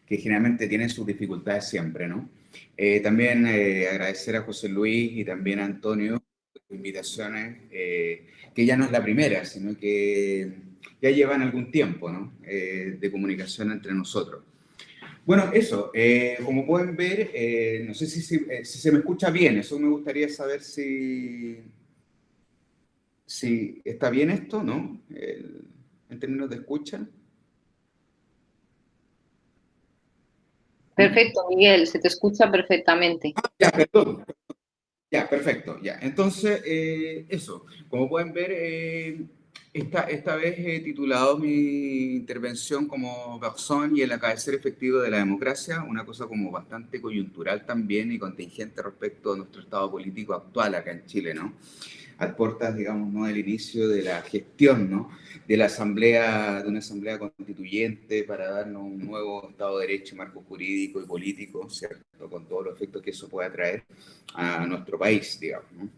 que generalmente tienen sus dificultades siempre, ¿no? También agradecer a José Luis y también a Antonio por las invitaciones, que ya no es la primera, sino que ya llevan algún tiempo, ¿no? De comunicación entre nosotros. Bueno, eso, como pueden ver, no sé si se me escucha bien, eso me gustaría saber si está bien esto, ¿no? En términos de escucha. ¿Mm? Perfecto, Miguel, se te escucha perfectamente. Ya, perdón. Ya, perfecto, ya. Entonces, eso, como pueden ver, esta vez he titulado mi intervención como Garzón y el acaecer efectivo de la democracia, una cosa como bastante coyuntural también y contingente respecto a nuestro estado político actual acá en Chile, ¿no? A puertas, digamos, ¿no? del inicio de la gestión, ¿no? De la asamblea, de una asamblea constituyente para darnos un nuevo Estado de Derecho, marco jurídico y político, ¿cierto? Con todos los efectos que eso pueda traer a nuestro país, digamos, ¿no?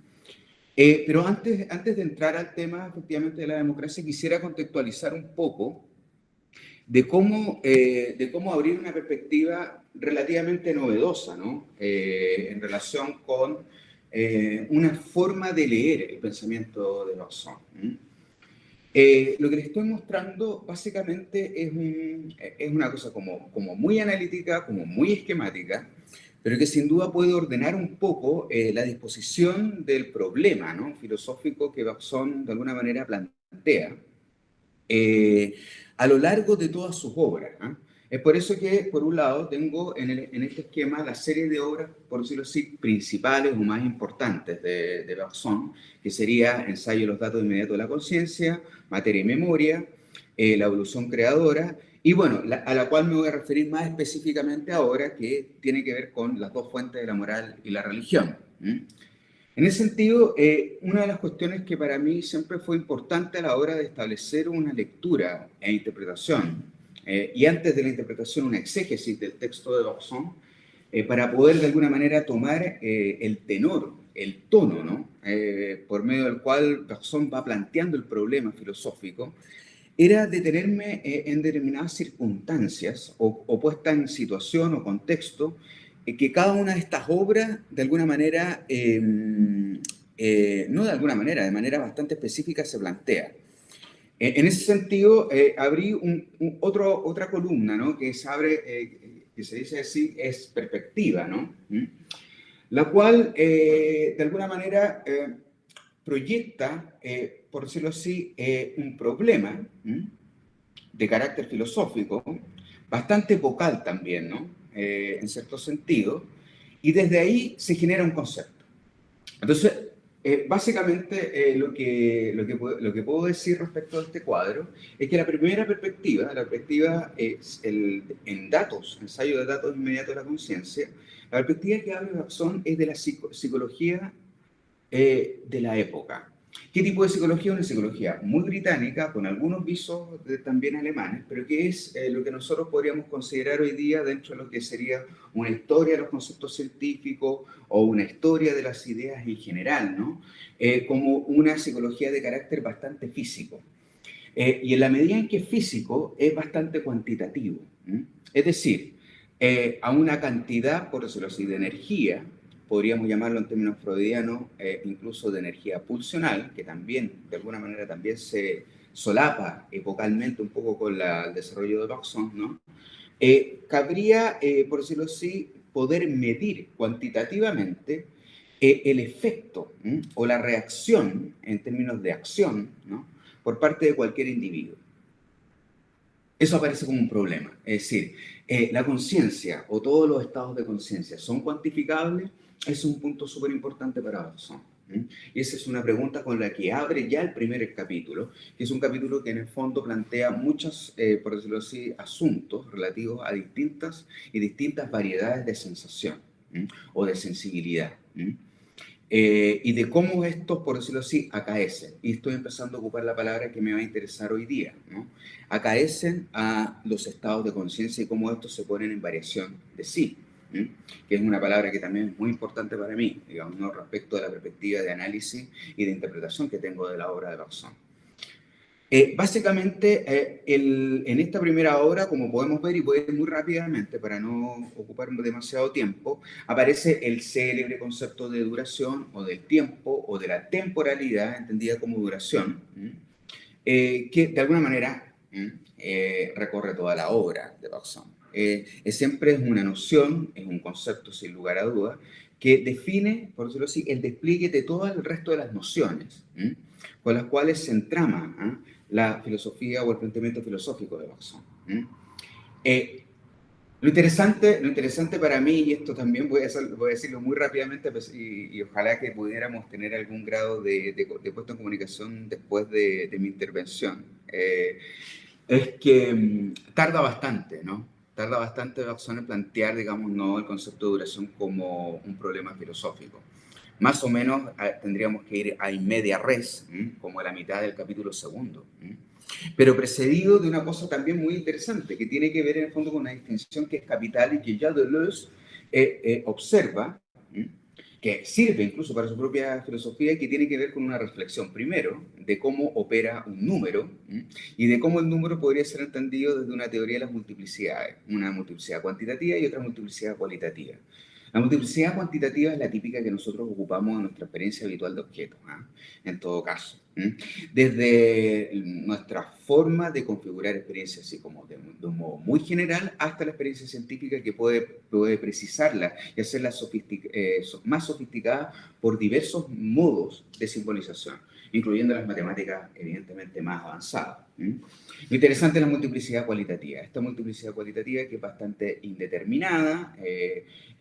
Pero antes de entrar al tema, efectivamente, de la democracia, quisiera contextualizar un poco de cómo abrir una perspectiva relativamente novedosa, ¿no? En relación con una forma de leer el pensamiento de Lawson. Lo que les estoy mostrando básicamente es una cosa como muy analítica, como muy esquemática, pero que sin duda puede ordenar un poco la disposición del problema, ¿no? Filosófico que Lawson de alguna manera plantea eh, a lo largo de todas sus obras. ¿Eh? Es por eso que, por un lado, tengo en este esquema la serie de obras, por decirlo así, principales o más importantes de Bergson, que sería Ensayo de los datos inmediatos de la conciencia, Materia y memoria, La evolución creadora, y bueno, a la cual me voy a referir más específicamente ahora, que tiene que ver con las dos fuentes de la moral y la religión. ¿Mm? En ese sentido, una de las cuestiones que para mí siempre fue importante a la hora de establecer una lectura e interpretación, y antes de la interpretación una exégesis del texto de Bergson, para poder de alguna manera tomar el tenor, el tono, ¿no? Por medio del cual Bergson va planteando el problema filosófico, era detenerme en determinadas circunstancias o puesta en situación o contexto que cada una de estas obras, de alguna manera, no de alguna manera, de manera bastante específica se plantea. En ese sentido, abrí otra columna, ¿no? Que se abre, que se dice así, es perspectiva, ¿no? ¿Mm? La cual, de alguna manera, proyecta, por decirlo así, un problema, ¿m? De carácter filosófico, bastante vocal también, ¿no? En cierto sentido, y desde ahí se genera un concepto. Entonces, básicamente lo que puedo decir respecto a este cuadro es que la primera perspectiva, la perspectiva es en datos, ensayo de datos inmediatos de la conciencia, la perspectiva que habla Bergson es de la psicología de la época. ¿Qué tipo de psicología? Una psicología muy británica, con algunos visos también alemanes, pero que es lo que nosotros podríamos considerar hoy día dentro de lo que sería una historia de los conceptos científicos o una historia de las ideas en general, ¿no? Como una psicología de carácter bastante físico. Y en la medida en que es físico, es bastante cuantitativo. ¿Mm? Es decir, a una cantidad, por decirlo así, de energía, podríamos llamarlo en términos freudianos, incluso de energía pulsional, que también, de alguna manera, también se solapa epocalmente un poco con el desarrollo de Bergson, ¿no? Cabría, por decirlo así, poder medir cuantitativamente el efecto, ¿m? O la reacción en términos de acción, ¿no? Por parte de cualquier individuo. Eso aparece como un problema. Es decir, la conciencia o todos los estados de conciencia son cuantificables, es un punto súper importante para Bergson. Y esa es una pregunta con la que abre ya el primer capítulo, que es un capítulo que en el fondo plantea muchos, por decirlo así, asuntos relativos a distintas variedades de sensación o de sensibilidad. Y de cómo estos, por decirlo así, acaecen. Y estoy empezando a ocupar la palabra que me va a interesar hoy día, ¿no? Acaecen a los estados de conciencia y cómo estos se ponen en variación de sí, ¿m? Que es una palabra que también es muy importante para mí, digamos, ¿no? Respecto de la perspectiva de análisis y de interpretación que tengo de la obra de Bergson. Básicamente, en esta primera obra, como podemos ver, y voy a ir muy rápidamente para no ocupar demasiado tiempo, aparece el célebre concepto de duración o del tiempo o de la temporalidad, entendida como duración, que de alguna manera recorre toda la obra de Bergson. Siempre es una noción, es un concepto sin lugar a dudas, que define, por decirlo así, el despliegue de todo el resto de las nociones con las cuales se entrama la filosofía o el planteamiento filosófico de Bergson. Eh, lo interesante para mí, y esto también voy a decirlo muy rápidamente, pues, y ojalá que pudiéramos tener algún grado de puesto en comunicación después de mi intervención, es que tarda bastante, ¿no? Tarda bastante Bergson en plantear, digamos, no el concepto de duración como un problema filosófico. Más o menos tendríamos que ir a in media res, como a la mitad del capítulo segundo. Pero precedido de una cosa también muy interesante, que tiene que ver en el fondo con una distinción que es capital y que ya Deleuze observa, que sirve incluso para su propia filosofía y que tiene que ver con una reflexión primero de cómo opera un número y de cómo el número podría ser entendido desde una teoría de las multiplicidades, una multiplicidad cuantitativa y otra multiplicidad cualitativa. La multiplicidad cuantitativa es la típica que nosotros ocupamos en nuestra experiencia habitual de objetos, en todo caso. Desde nuestra forma de configurar experiencias, así como de un modo muy general, hasta la experiencia científica que puede precisarla y hacerla más sofisticada por diversos modos de simbolización, incluyendo las matemáticas evidentemente más avanzadas. Lo interesante es la multiplicidad cualitativa. Esta multiplicidad cualitativa que es bastante indeterminada,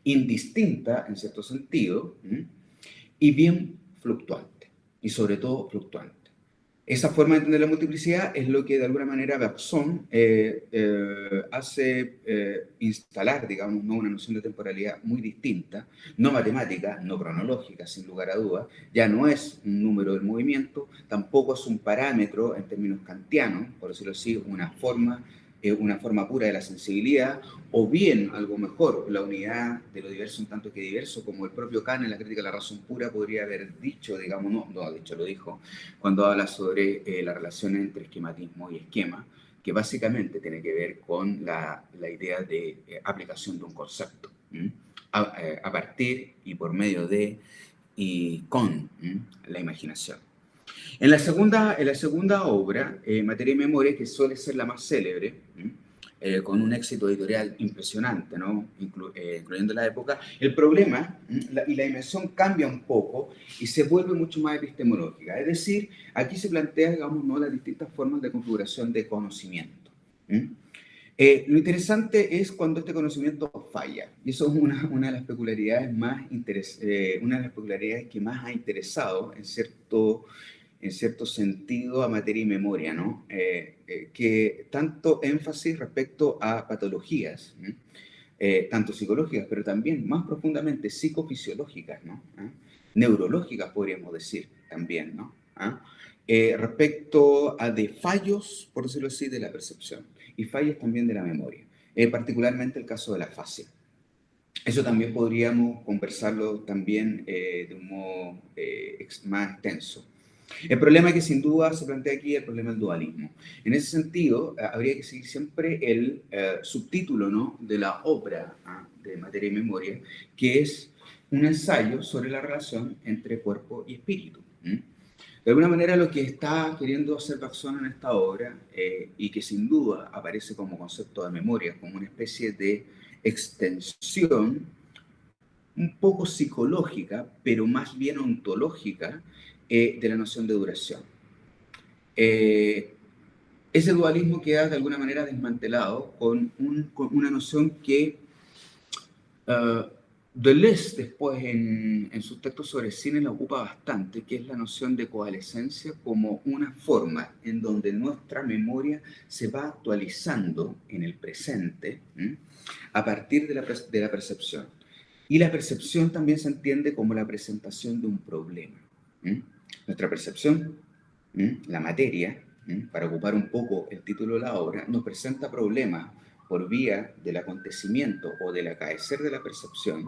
indistinta en cierto sentido, y bien fluctuante, y sobre todo fluctuante. Esa forma de entender la multiplicidad es lo que de alguna manera Bergson hace instalar, digamos, ¿no? Una noción de temporalidad muy distinta, no matemática, no cronológica, sin lugar a dudas, ya no es un número del movimiento, tampoco es un parámetro en términos kantianos, por decirlo así, una forma pura de la sensibilidad, o bien, algo mejor, la unidad de lo diverso en tanto que diverso, como el propio Kant en la crítica de la razón pura podría haber dicho, digamos, no, de hecho lo dijo, cuando habla sobre la relación entre esquematismo y esquema, que básicamente tiene que ver con la idea de aplicación de un concepto, a partir y por medio de y con la imaginación. En la segunda obra, Materia y Memoria, que suele ser la más célebre, con un éxito editorial impresionante, ¿no? Incluyendo la época, el problema y la dimensión cambia un poco y se vuelve mucho más epistemológica. Es decir, aquí se plantea, digamos, ¿no? Las distintas formas de configuración de conocimiento. Lo interesante es cuando este conocimiento falla, y eso es una de las peculiaridades una de las peculiaridades que más ha interesado en cierto sentido a Materia y Memoria, ¿no? Que tanto énfasis respecto a patologías, tanto psicológicas, pero también más profundamente psicofisiológicas, ¿no? Neurológicas, podríamos decir también, ¿no? Respecto a de fallos, por decirlo así, de la percepción y fallos también de la memoria, particularmente el caso de la afasia. Eso también podríamos conversarlo también de un modo más extenso. El problema que sin duda se plantea aquí es el problema del dualismo. En ese sentido, habría que seguir siempre el subtítulo, ¿no? De la obra de Materia y Memoria, que es un ensayo sobre la relación entre cuerpo y espíritu. De alguna manera lo que está queriendo hacer Bergson en esta obra, y que sin duda aparece como concepto de memoria, como una especie de extensión un poco psicológica, pero más bien ontológica, de la noción de duración. Ese dualismo queda de alguna manera desmantelado con una noción que Deleuze después en sus textos sobre cine la ocupa bastante, que es la noción de coalescencia como una forma en donde nuestra memoria se va actualizando en el presente a partir de la percepción. Y la percepción también se entiende como la presentación de un problema. Nuestra percepción, la materia, para ocupar un poco el título de la obra, nos presenta problemas por vía del acontecimiento o del acaecer de la percepción,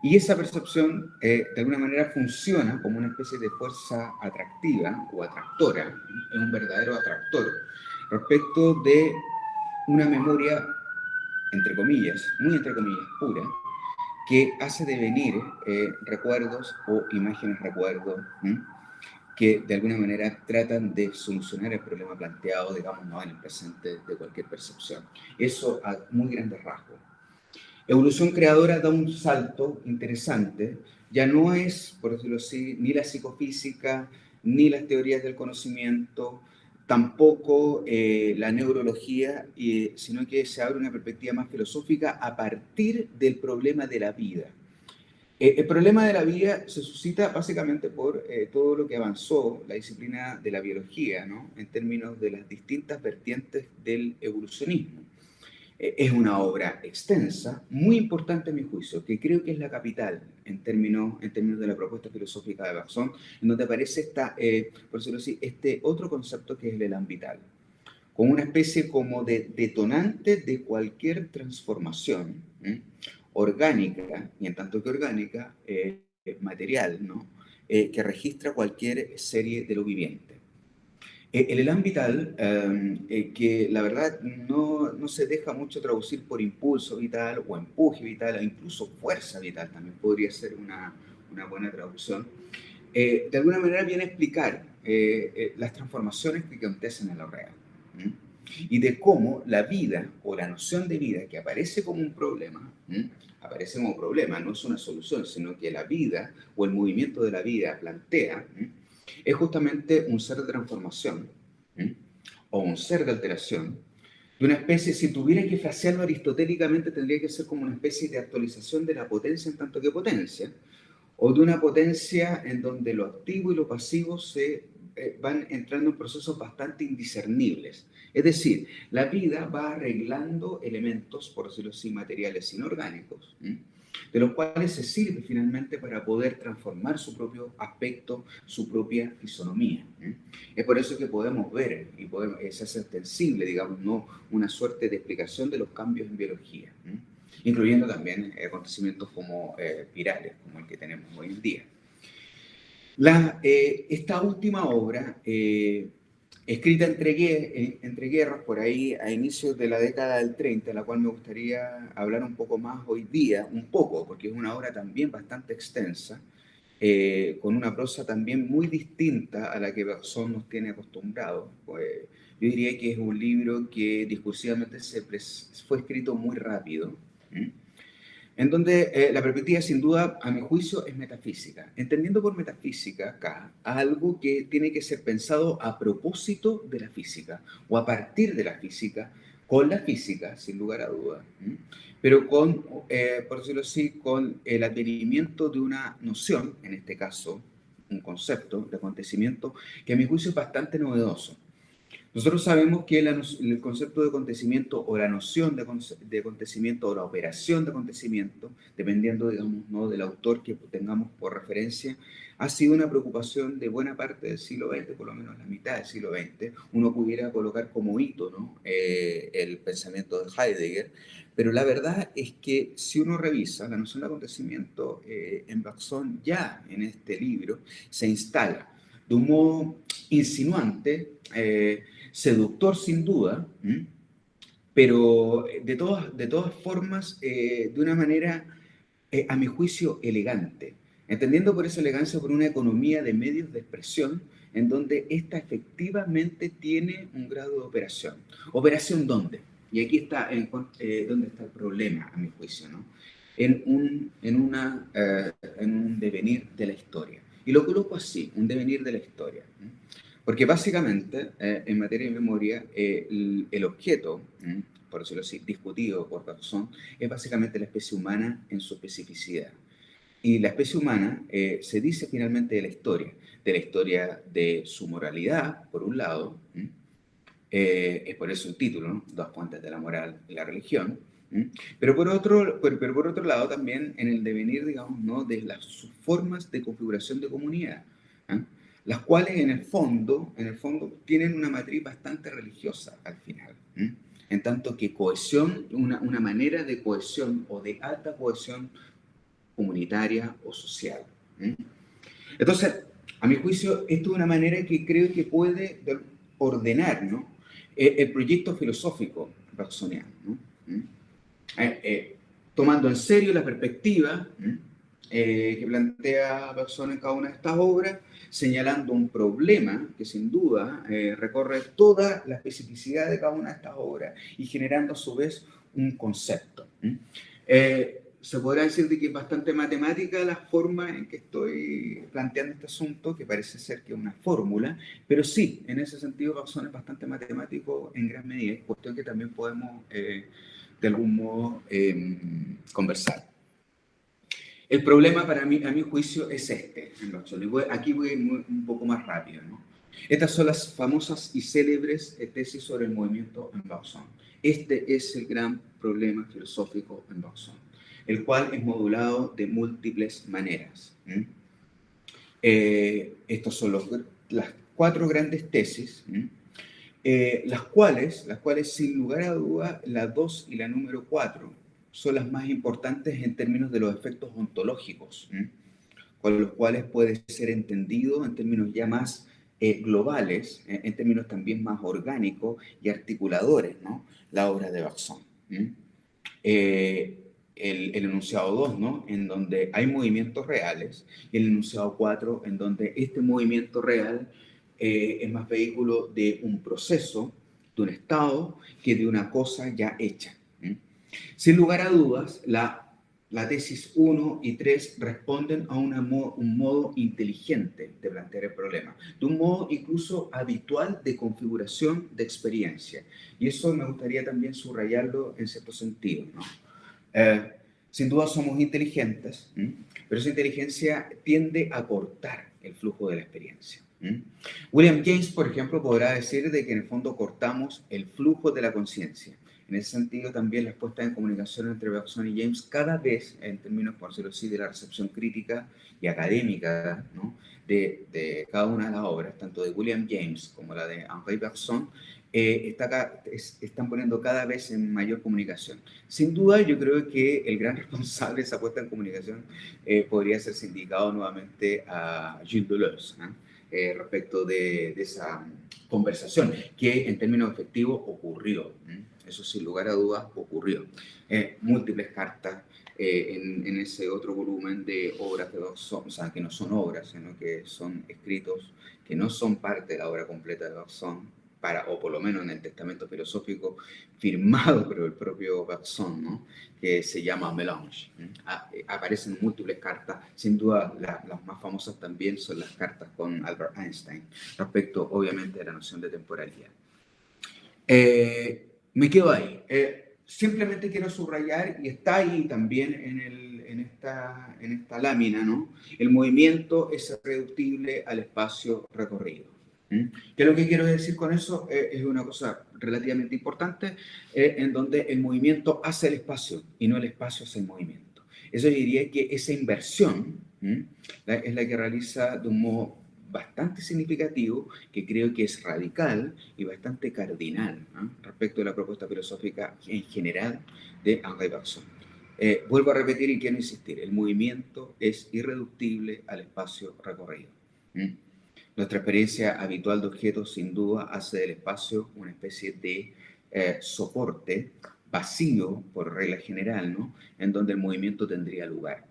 Y esa percepción, de alguna manera, funciona como una especie de fuerza atractiva o atractora, es un verdadero atractor, respecto de una memoria, muy entre comillas, pura, que hace devenir recuerdos o imágenes recuerdos, que de alguna manera tratan de solucionar el problema planteado, digamos, ¿no? En el presente de cualquier percepción. Eso a muy grandes rasgos. Evolución creadora da un salto interesante, ya no es, por decirlo así, ni la psicofísica, ni las teorías del conocimiento, tampoco la neurología, sino que se abre una perspectiva más filosófica a partir del problema de la vida. El problema de la vida se suscita básicamente por todo lo que avanzó la disciplina de la biología, ¿no? En términos de las distintas vertientes del evolucionismo. Es una obra extensa, muy importante a mi juicio, que creo que es la capital en términos de la propuesta filosófica de Bergson, en donde aparece por decirlo así, este otro concepto que es el elan vital, como una especie como de detonante de cualquier transformación orgánica, y en tanto que orgánica, material, ¿no? Que registra cualquier serie de lo viviente. El elan vital, que la verdad no se deja mucho traducir por impulso vital o empuje vital, o incluso fuerza vital, también podría ser una buena traducción, de alguna manera viene a explicar las transformaciones que acontecen en lo real. ¿Mm? Y de cómo la vida o la noción de vida que aparece como un problema, aparece como problema, no es una solución, sino que la vida o el movimiento de la vida plantea, es justamente un ser de transformación o un ser de alteración, de una especie, si tuviera que frasearlo aristotélicamente, tendría que ser como una especie de actualización de la potencia en tanto que potencia, o de una potencia en donde lo activo y lo pasivo se van entrando en procesos bastante indiscernibles. Es decir, la vida va arreglando elementos, por decirlo así, materiales inorgánicos, de los cuales se sirve finalmente para poder transformar su propio aspecto, su propia fisonomía. Es por eso que podemos ver, y se hace extensible, digamos, ¿no? Una suerte de explicación de los cambios en biología, incluyendo también acontecimientos como virales, como el que tenemos hoy en día. Esta última obra, escrita entre guerras, por ahí a inicios de la década del 30, la cual me gustaría hablar un poco más hoy día, un poco, porque es una obra también bastante extensa, con una prosa también muy distinta a la que Bergson nos tiene acostumbrados. Pues, yo diría que es un libro que discursivamente fue escrito muy rápido, en donde la perspectiva, sin duda, a mi juicio, es metafísica. Entendiendo por metafísica acá algo que tiene que ser pensado a propósito de la física o a partir de la física, con la física, sin lugar a dudas, pero con, por decirlo así, con el advenimiento de una noción, en este caso, un concepto de acontecimiento que a mi juicio es bastante novedoso. Nosotros sabemos que el concepto de acontecimiento o la noción de acontecimiento o la operación de acontecimiento, dependiendo, digamos, ¿no? del autor que tengamos por referencia, ha sido una preocupación de buena parte del siglo XX, por lo menos la mitad del siglo XX. Uno pudiera colocar como hito, ¿no? El pensamiento de Heidegger, pero la verdad es que si uno revisa la noción de acontecimiento en Bergson, ya en este libro se instala de un modo insinuante, seductor sin duda, pero de todas formas, de una manera, a mi juicio, elegante. Entendiendo por esa elegancia por una economía de medios de expresión en donde esta efectivamente tiene un grado de operación. ¿Operación dónde? Y aquí está donde está el problema, a mi juicio, ¿no? En un devenir de la historia. Y lo coloco así, un devenir de la historia. Porque básicamente, en materia de memoria, el objeto, por decirlo así, discutido por Bergson, es básicamente la especie humana en su especificidad. Y la especie humana se dice finalmente de la historia de su moralidad, por un lado, es por eso el título, ¿no? Dos fuentes de la moral y la religión, pero por otro lado también en el devenir, digamos, ¿no? De las formas de configuración de comunidad, ¿eh? Las cuales en el fondo tienen una matriz bastante religiosa al final, en tanto que cohesión, una manera de cohesión o de alta cohesión comunitaria o social. Entonces, a mi juicio, esto es una manera que creo que puede ordenar, ¿no?, el proyecto filosófico bergsoniano, ¿no? Tomando en serio la perspectiva que plantea Bergson en cada una de estas obras, señalando un problema que sin duda recorre toda la especificidad de cada una de estas obras y generando a su vez un concepto. Se podrá decir de que es bastante matemática la forma en que estoy planteando este asunto, que parece ser que es una fórmula, pero sí, en ese sentido Bergson es bastante matemático en gran medida, es cuestión que también podemos de algún modo conversar. El problema para mí, a mi juicio, es este, en Bergson. Aquí voy a ir un poco más rápido, ¿no? Estas son las famosas y célebres tesis sobre el movimiento en Bergson. Este es el gran problema filosófico en Bergson, el cual es modulado de múltiples maneras. Estas son las 4 grandes tesis, las cuales, sin lugar a duda, la 2 y la número 4 son las más importantes en términos de los efectos ontológicos, con los cuales puede ser entendido en términos ya más globales, en términos también más orgánicos y articuladores, ¿no?, la obra de Bergson. El enunciado 2, ¿no?, en donde hay movimientos reales, y el enunciado 4, en donde este movimiento real es más vehículo de un proceso, de un estado, que de una cosa ya hecha. Sin lugar a dudas, la tesis 1 y 3 responden a un modo inteligente de plantear el problema, de un modo incluso habitual de configuración de experiencia. Y eso me gustaría también subrayarlo en cierto sentido, ¿no? Sin duda somos inteligentes, pero esa inteligencia tiende a cortar el flujo de la experiencia. William James, por ejemplo, podrá decir de que en el fondo cortamos el flujo de la conciencia. En ese sentido, también las puestas en comunicación entre Bergson y James, cada vez, en términos, por decirlo así, de la recepción crítica y académica, ¿no?, de cada una de las obras, tanto de William James como la de Henri Bergson, están poniendo cada vez en mayor comunicación. Sin duda, yo creo que el gran responsable de esa puesta en comunicación podría ser sindicado nuevamente a Gilles Deleuze, respecto de esa conversación, que en términos efectivos ocurrió. Eso sin lugar a dudas ocurrió. Múltiples cartas en ese otro volumen de obras de Bergson, o sea, que no son obras, sino que son escritos que no son parte de la obra completa de Bergson, o por lo menos en el testamento filosófico firmado por el propio Bergson, ¿no?, que se llama Mélange. Aparecen múltiples cartas, sin duda las más famosas también son las cartas con Albert Einstein, respecto obviamente de la noción de temporalidad. Me quedo ahí. Simplemente quiero subrayar, y está ahí también en esta lámina, ¿no?, el movimiento es reductible al espacio recorrido. ¿Qué es lo que quiero decir con eso? Es una cosa relativamente importante, en donde el movimiento hace el espacio y no el espacio hace el movimiento. Eso yo diría que esa inversión es la que realiza de un modo bastante significativo, que creo que es radical y bastante cardinal, ¿no?, respecto de la propuesta filosófica en general de Henri Bergson. Vuelvo a repetir y quiero insistir, el movimiento es irreductible al espacio recorrido. Nuestra experiencia habitual de objetos sin duda hace del espacio una especie de soporte vacío, por regla general, ¿no?, en donde el movimiento tendría lugar.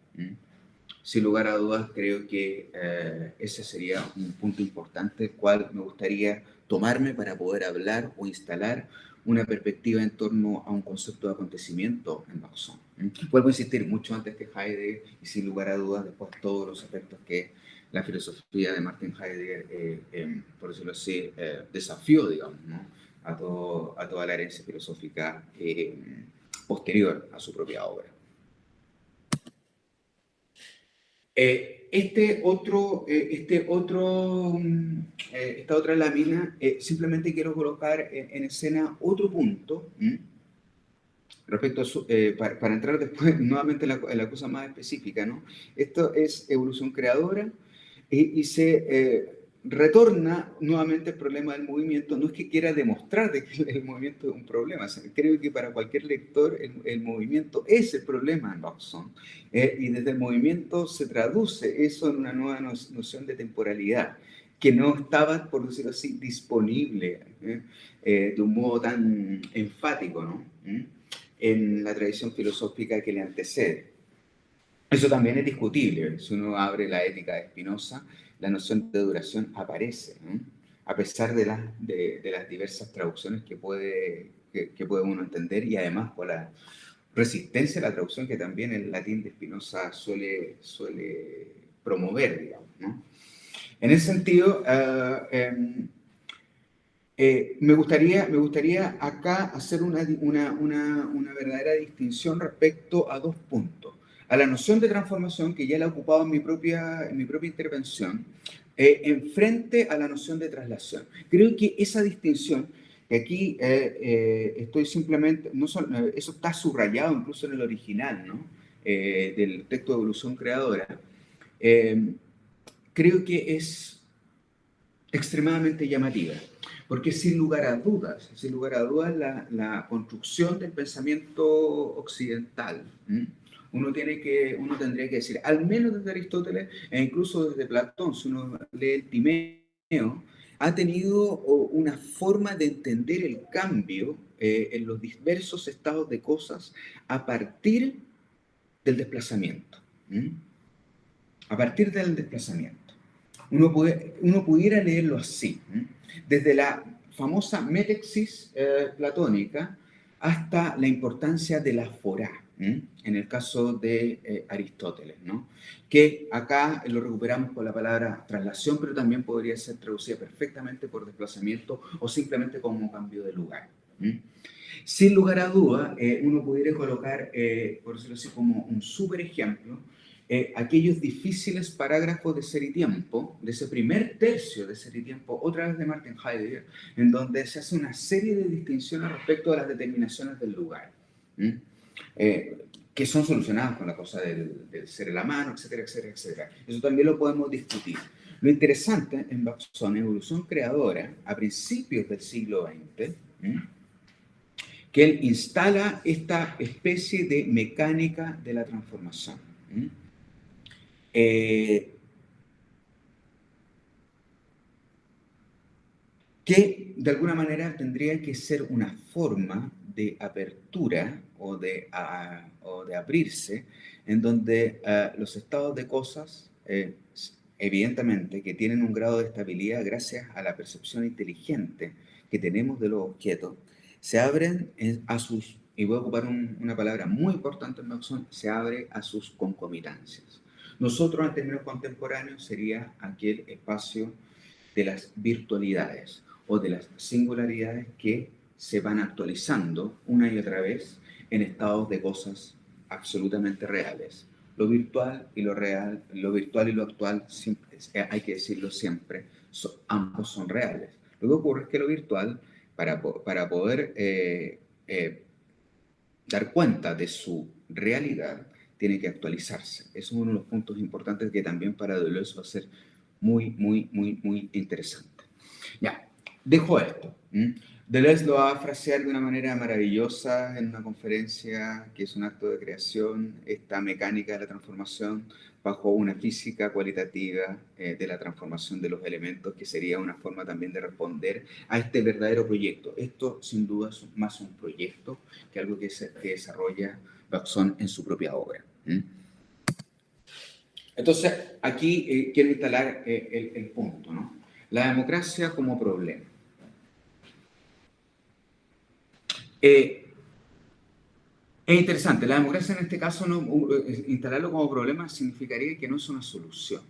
Sin lugar a dudas, creo que ese sería un punto importante, el cual me gustaría tomarme para poder hablar o instalar una perspectiva en torno a un concepto de acontecimiento en Bergson. Vuelvo a insistir, mucho antes que Heidegger, y sin lugar a dudas, después todos los efectos que la filosofía de Martin Heidegger, por decirlo así, desafió, digamos, ¿no?, a toda la herencia filosófica posterior a su propia obra. Esta otra lámina, simplemente quiero colocar en escena otro punto, respecto a para entrar después nuevamente en la cosa más específica, ¿no? Esto es evolución creadora y se retorna nuevamente el problema del movimiento. No es que quiera demostrar de que el movimiento es un problema. O sea, creo que para cualquier lector el movimiento es el problema en Bergson. Y desde el movimiento se traduce eso en una nueva noción de temporalidad, que no estaba, por decirlo así, disponible de un modo tan enfático, ¿no? En la tradición filosófica que le antecede. Eso también es discutible. Si uno abre la ética de Spinoza, la noción de duración aparece, ¿no? A pesar de las diversas traducciones que puede uno entender, y además por la resistencia a la traducción que también el latín de Spinoza suele promover, digamos, ¿no? En ese sentido, me gustaría acá hacer una verdadera distinción respecto a dos puntos. A la noción de transformación, que ya la he ocupado en mi propia intervención, en frente a la noción de traslación. Creo que esa distinción, que aquí estoy simplemente, eso está subrayado incluso en el original, ¿no? Del texto de Evolución Creadora, eh, creo que es extremadamente llamativa, porque sin lugar a dudas la construcción del pensamiento occidental, uno tendría que decir, al menos desde Aristóteles e incluso desde Platón, si uno lee el Timeo, ha tenido una forma de entender el cambio en los diversos estados de cosas a partir del desplazamiento. A partir del desplazamiento. Uno pudiera leerlo así, desde la famosa metexis platónica hasta la importancia de la forá, en el caso de Aristóteles, ¿no? Que acá lo recuperamos con la palabra traslación, pero también podría ser traducida perfectamente por desplazamiento o simplemente como cambio de lugar. Sin lugar a duda, uno pudiera colocar, por decirlo así, como un súper ejemplo, aquellos difíciles parágrafos de Ser y Tiempo, de ese primer tercio de Ser y Tiempo, otra vez de Martin Heidegger, en donde se hace una serie de distinciones respecto a las determinaciones del lugar, que son solucionadas con la cosa del ser en la mano, etcétera, etcétera, etcétera. Eso también lo podemos discutir. Lo interesante en Bergson, Evolución Creadora, a principios del siglo XX, que él instala esta especie de mecánica de la transformación. Que de alguna manera tendría que ser una forma de apertura o de abrirse, en donde los estados de cosas, evidentemente, que tienen un grado de estabilidad gracias a la percepción inteligente que tenemos de los objetos, se abren a sus, y voy a ocupar una palabra muy importante en Bergson, se abre a sus concomitancias. Nosotros, en términos contemporáneos, sería aquel espacio de las virtualidades o de las singularidades que se van actualizando una y otra vez en estados de cosas absolutamente reales. Lo virtual y lo real, lo virtual y lo actual, hay que decirlo siempre, ambos son reales. Lo que ocurre es que lo virtual, para poder dar cuenta de su realidad, tiene que actualizarse. Eso es uno de los puntos importantes que también para Deleuze va a ser muy interesante. Ya, dejo esto. Deleuze lo va a frasear de una manera maravillosa en una conferencia que es un acto de creación, esta mecánica de la transformación bajo una física cualitativa de la transformación de los elementos, que sería una forma también de responder a este verdadero proyecto. Esto, sin duda, es más un proyecto que algo que desarrolla Bergson en su propia obra. Entonces, aquí quiero instalar el punto, ¿no? La democracia como problema. Es interesante, la democracia en este caso, instalarlo como problema significaría que no es una solución.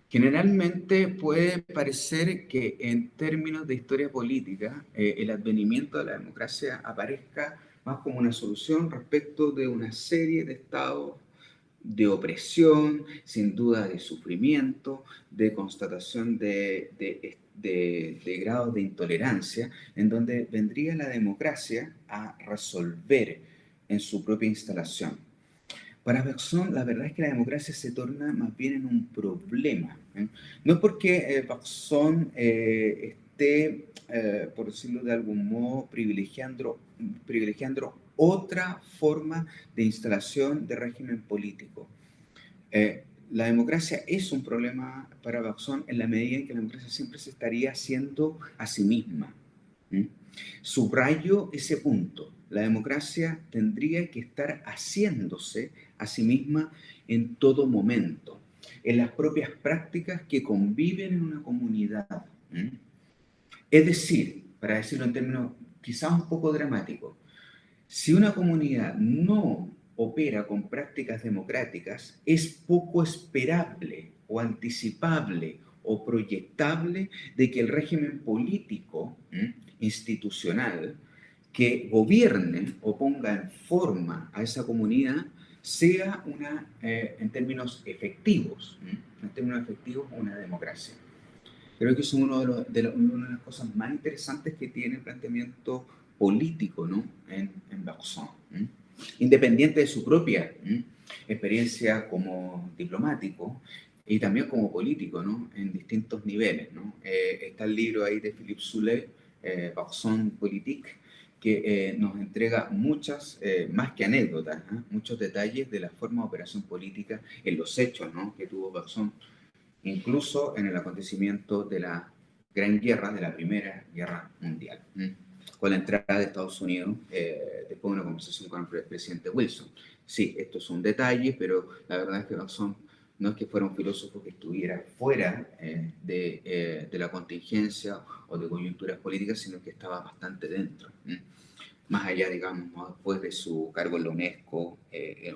Generalmente puede parecer que en términos de historia política, el advenimiento de la democracia aparezca más como una solución respecto de una serie de estados de opresión, sin duda de sufrimiento, de constatación de grados de intolerancia, en donde vendría la democracia a resolver en su propia instalación. Para Bergson, la verdad es que la democracia se torna más bien en un problema. No es porque Bergson esté, por decirlo de algún modo, privilegiando otra forma de instalación de régimen político. La democracia es un problema para Bergson en la medida en que la democracia siempre se estaría haciendo a sí misma. Subrayo ese punto. La democracia tendría que estar haciéndose a sí misma en todo momento, en las propias prácticas que conviven en una comunidad. Es decir, para decirlo en términos quizás un poco dramáticos, si una comunidad no opera con prácticas democráticas, es poco esperable o anticipable o proyectable de que el régimen político, institucional, que gobierne o ponga en forma a esa comunidad, sea en términos efectivos, una democracia. Creo que es una de las cosas más interesantes que tiene el planteamiento político, ¿no? en Bergson, independiente de su propia experiencia como diplomático y también como político, ¿no? En distintos niveles, ¿no? Está el libro ahí de Philippe Soulet, Bergson Politique, que nos entrega muchas, más que anécdotas, muchos detalles de la forma de operación política en los hechos, ¿no? que tuvo Bergson incluso en el acontecimiento de la Gran Guerra, de la Primera Guerra Mundial, con la entrada de Estados Unidos después de una conversación con el presidente Wilson. Sí, esto es un detalle, pero la verdad es que Bergson no es que fuera un filósofo que estuviera fuera de la contingencia o de coyunturas políticas, sino que estaba bastante dentro. Más allá, digamos, ¿no? Después de su cargo en la UNESCO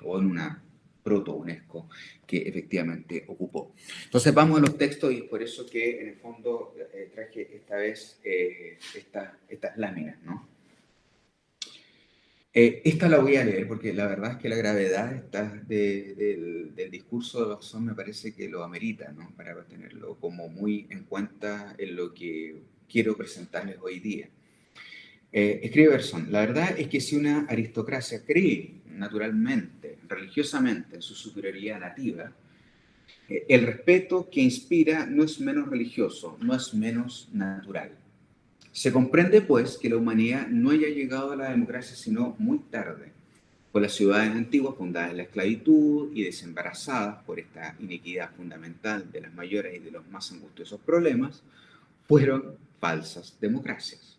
o en una proto-UNESCO que efectivamente ocupó. Entonces vamos a los textos y es por eso que en el fondo traje esta vez estas láminas, ¿no? Esta la voy a leer porque la verdad es que la gravedad del discurso de Bergson me parece que lo amerita, ¿no? Para tenerlo como muy en cuenta en lo que quiero presentarles hoy día. Escribe Bergson, la verdad es que si una aristocracia cree naturalmente, religiosamente en su superioridad nativa, el respeto que inspira no es menos religioso, no es menos natural. Se comprende, pues, que la humanidad no haya llegado a la democracia sino muy tarde, pues las ciudades antiguas fundadas en la esclavitud y desembarazadas por esta inequidad fundamental de las mayores y de los más angustiosos problemas, fueron falsas democracias.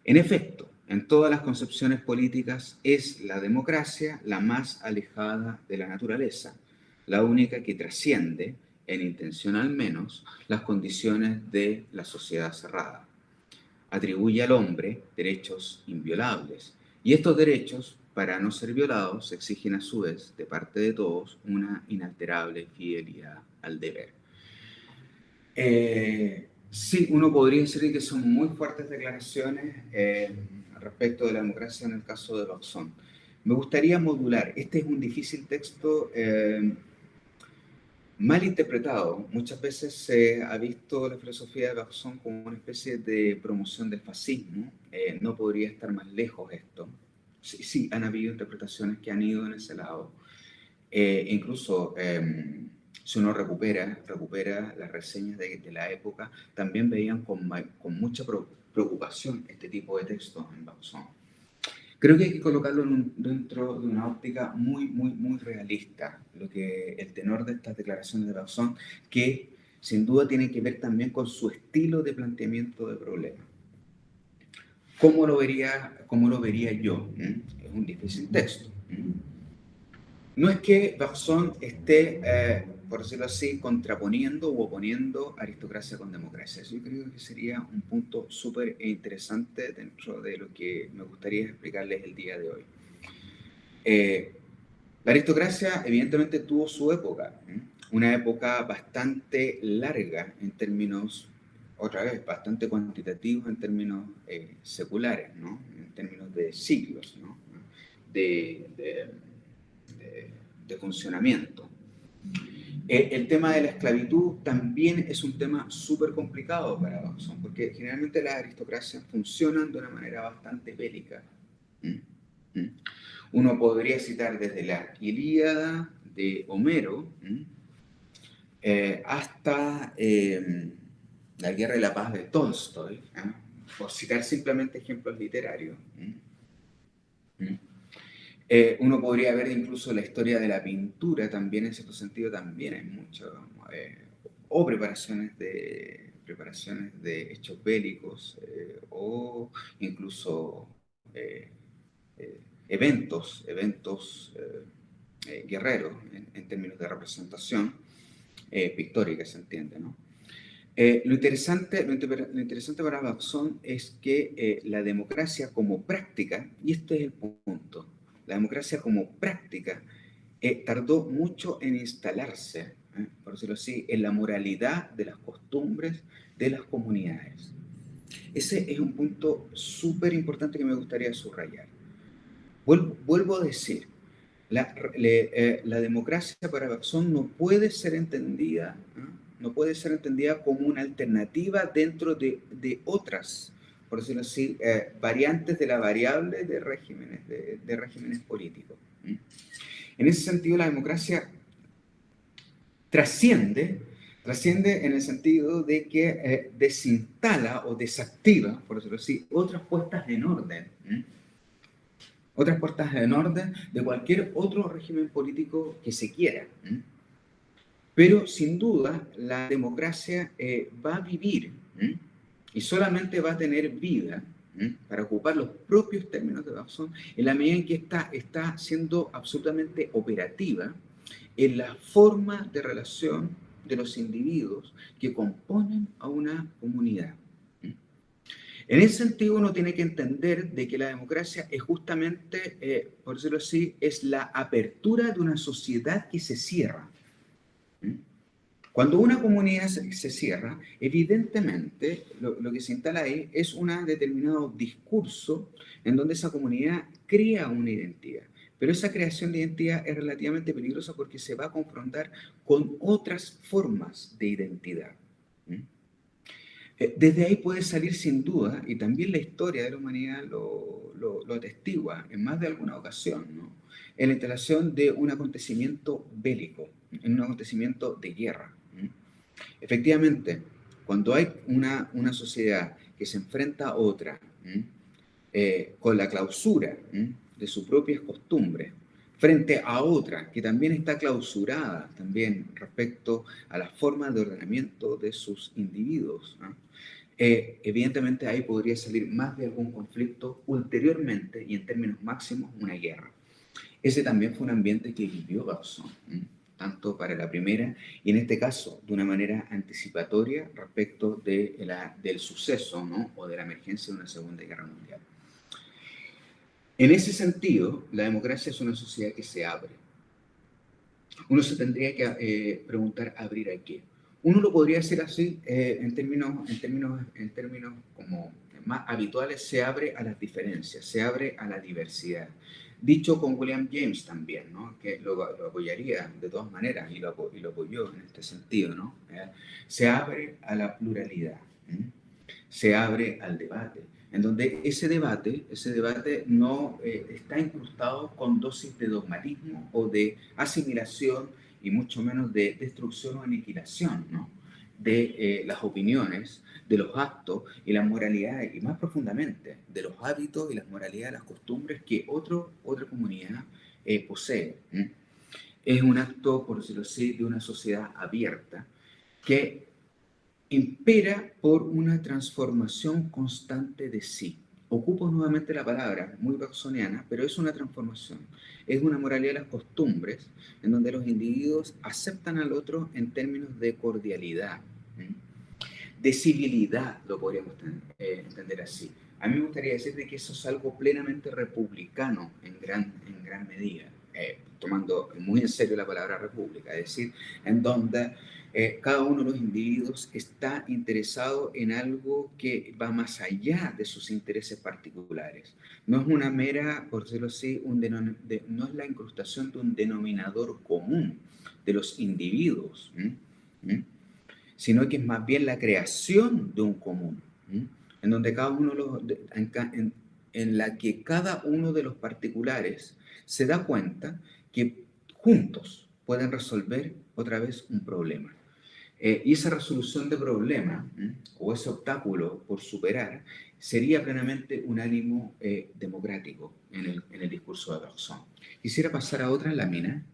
En efecto, en todas las concepciones políticas es la democracia la más alejada de la naturaleza, la única que trasciende, en intención al menos, las condiciones de la sociedad cerrada. Atribuye al hombre derechos inviolables, y estos derechos, para no ser violados, exigen a su vez, de parte de todos, una inalterable fidelidad al deber. Sí, uno podría decir que son muy fuertes declaraciones respecto de la democracia en el caso de Bergson. Me gustaría modular. Este es un difícil texto mal interpretado. Muchas veces se ha visto la filosofía de Bergson como una especie de promoción del fascismo. No podría estar más lejos esto. Sí, sí, han habido interpretaciones que han ido en ese lado. Incluso si uno recupera las reseñas de la época, también veían con mucha preocupación este tipo de textos en Bergson. Creo que hay que colocarlo dentro de una óptica muy realista, el tenor de estas declaraciones de Bergson, que sin duda tiene que ver también con su estilo de planteamiento de problemas. ¿Cómo lo vería yo? Es un difícil texto. No es que Bergson esté, por decirlo así, contraponiendo u oponiendo aristocracia con democracia. Yo creo que sería un punto súper interesante dentro de lo que me gustaría explicarles el día de hoy. La aristocracia evidentemente tuvo su época, una época bastante larga en términos, otra vez, bastante cuantitativos en términos seculares, ¿no? En términos de siglos, ¿no? de, de de funcionamiento. El tema de la esclavitud también es un tema súper complicado para Bergson, porque generalmente las aristocracias funcionan de una manera bastante bélica. Uno podría citar desde la Ilíada de Homero hasta la Guerra de la Paz de Tolstoy, por citar simplemente ejemplos literarios. Uno podría ver incluso la historia de la pintura también, en cierto sentido también hay mucho, o preparaciones de hechos bélicos, o incluso eventos guerreros en términos de representación pictórica, se entiende, ¿no? Lo interesante para Babson es que la democracia como práctica, y este es el punto, la democracia como práctica tardó mucho en instalarse, por decirlo así, en la moralidad de las costumbres de las comunidades. Ese es un punto súper importante que me gustaría subrayar. Vuelvo a decir, la democracia para Babson no puede ser entendida, no puede ser entendida como una alternativa dentro de otras, por decirlo así, variantes de la variable de regímenes políticos. En ese sentido, la democracia trasciende en el sentido de que desinstala o desactiva, por decirlo así, otras puestas en orden. Otras puertas en orden de cualquier otro régimen político que se quiera. Pero sin duda la democracia va a vivir y solamente va a tener vida para ocupar los propios términos de Babson en la medida en que está siendo absolutamente operativa en la forma de relación de los individuos que componen a una comunidad. En ese sentido, uno tiene que entender de que la democracia es justamente, por decirlo así, es la apertura de una sociedad que se cierra. Cuando una comunidad se cierra, evidentemente lo que se instala ahí es un determinado discurso en donde esa comunidad crea una identidad. Pero esa creación de identidad es relativamente peligrosa porque se va a confrontar con otras formas de identidad. Desde ahí puede salir sin duda, y también la historia de la humanidad lo atestigua en más de alguna ocasión, ¿no? En la instalación de un acontecimiento bélico, en un acontecimiento de guerra. Efectivamente, cuando hay una sociedad que se enfrenta a otra con la clausura de sus propias costumbres, frente a otra que también está clausurada también respecto a la forma de ordenamiento de sus individuos, ¿no? Evidentemente ahí podría salir más de algún conflicto ulteriormente y en términos máximos una guerra. Ese también fue un ambiente que vivió Babson, tanto para la primera y en este caso de una manera anticipatoria respecto del suceso, ¿no? O de la emergencia de una Segunda Guerra Mundial. En ese sentido, la democracia es una sociedad que se abre. Uno se tendría que preguntar, ¿abrir a qué? Uno lo podría hacer así, en términos como más habituales, se abre a las diferencias, se abre a la diversidad. Dicho con William James también, ¿no? Que lo apoyaría de todas maneras y lo apoyó en este sentido, ¿no? Se abre a la pluralidad, se abre al debate, en donde ese debate no está incrustado con dosis de dogmatismo o de asimilación y mucho menos de destrucción o aniquilación, ¿no? De las opiniones, de los actos y las moralidades, y más profundamente, de los hábitos y las moralidades, las costumbres que otra comunidad posee. Es un acto, por decirlo así, de una sociedad abierta que impera por una transformación constante de sí. Ocupo nuevamente la palabra, muy babsoniana, pero es una transformación. Es una moralidad de las costumbres en donde los individuos aceptan al otro en términos de cordialidad, de civilidad, lo podríamos entender así. A mí me gustaría decir que eso es algo plenamente republicano en gran medida, tomando muy en serio la palabra república, es decir, en donde cada uno de los individuos está interesado en algo que va más allá de sus intereses particulares. No es una mera, por decirlo así, no es la incrustación de un denominador común de los individuos, sino que es más bien la creación de un común, en donde cada uno en la que cada uno de los particulares se da cuenta que juntos pueden resolver otra vez un problema. Y esa resolución de problema, o ese obstáculo por superar, sería plenamente un ánimo democrático en el discurso de Bergson. Quisiera pasar a otra lámina